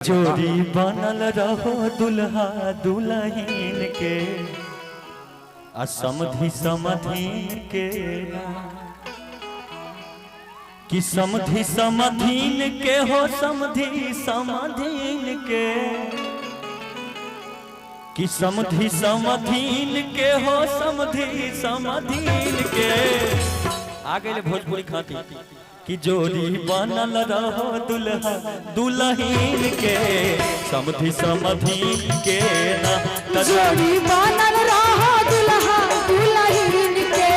जोड़ी बनल रहो दुल्हा दुल्हन के समधि समधीन के कि समधि समधीन के हो समधि समधीन के कि समधि समधीन के हो समधि समधीन के आगे ले भोजपुरी खाती कि जोड़ी बनल रहो दुल्हा दुल्हन के समधि समधीन के ना जोड़ी बनल रहो दुल्हा दुल्हन के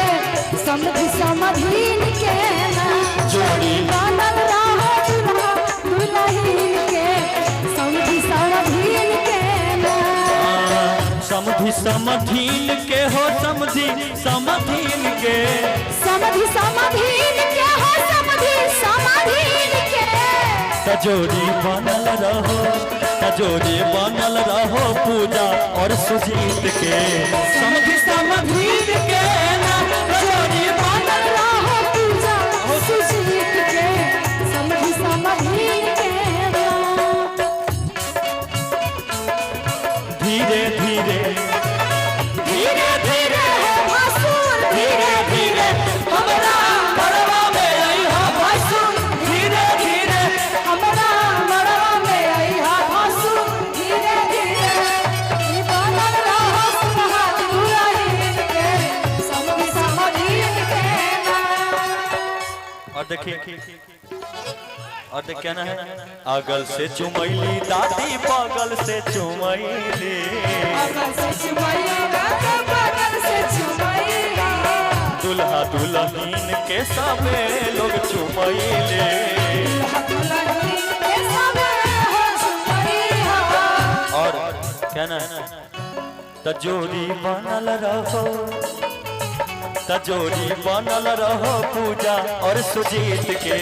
समधि समधीन के ना जोड़ी बनल रहो दुल्हा दुल्हन के समधि समधीन के ना समधि समधीन के हो समधि समधीन के समधि समधीन के हो समधि समधीन के जोड़ी बनल रहो जोड़ी बनल रहो पूजा और सुजीत के समधि समधीन के ना जोड़ी बनल रहो पूजा और सुजीत के समधि समधीन के ना धीरे धीरे धीरे धीरे भासुर धीरे धीरे हमरा मड़वा में आइहा भासुर धीरे धीरे हमरा मड़वा में आइहा भासुर धीरे धीरे बनल रहो सुहा दुल्हन के समधि समधीन के ना और देखिए क्या ना है अगल से चुमैली दादी बगल से चुमैली अगल से चुमैली दादी बगल से चुमैली दुल्हा दुल्हन के सबे लोग चुमैले और क्या ना जोड़ी बनल रहो जोड़ी बनल रहो पूजा और सुजीत के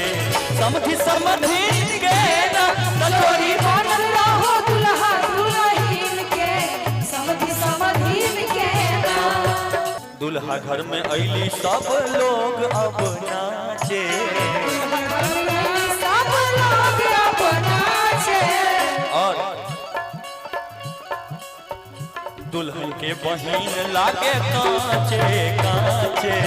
समधि समधीन के जोड़ी बनल रहो दुल्हा दुल्हन के समधि समधीन के दुल्हा घर में अइली सब लोग अब नाचे सब लोग अब नाचे और दुल्हन के बहिन लागे कांचे कांचे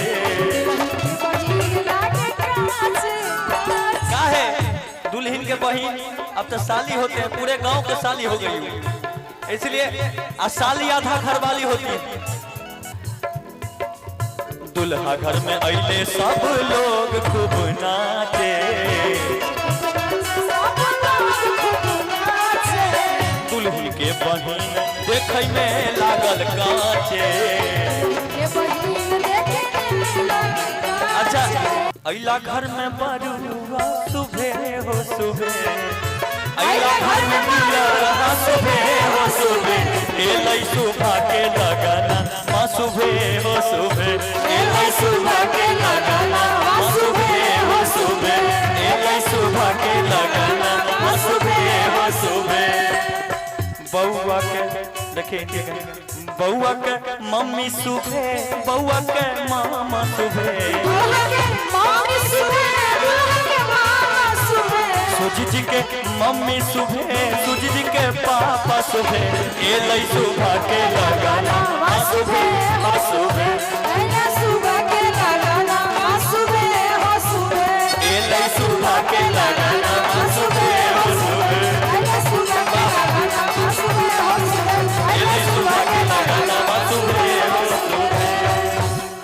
काहे दुल्हन के बहिन अब तो साली होते हैं पूरे गांव के साली हो गई इसलिए साली आधा घर वाली होती है दुल्हा घर में अइले सब लोग खूब नाचे दुल्हन के बहिन देखे में लागल कांचे अच्छा अइला घर में बरुआ सुबह हो सुबह अइला घर में बुलरा सुबह हो सुबह एलै सुबह के लगाना माँ सुबह हो सुबह एलै सुबह के लगाना माँ सुबह हो सुबह एलै सुबह के लगाना माँ सुबह हो सुबह बउआ के देखिए बउआ के मम्मी सुबह बउआ के मामा सुबह सूजी जी के मम्मी सुबह सूजी जी के पापा सुबह एलै सुबह के लगाना सुबह सुबह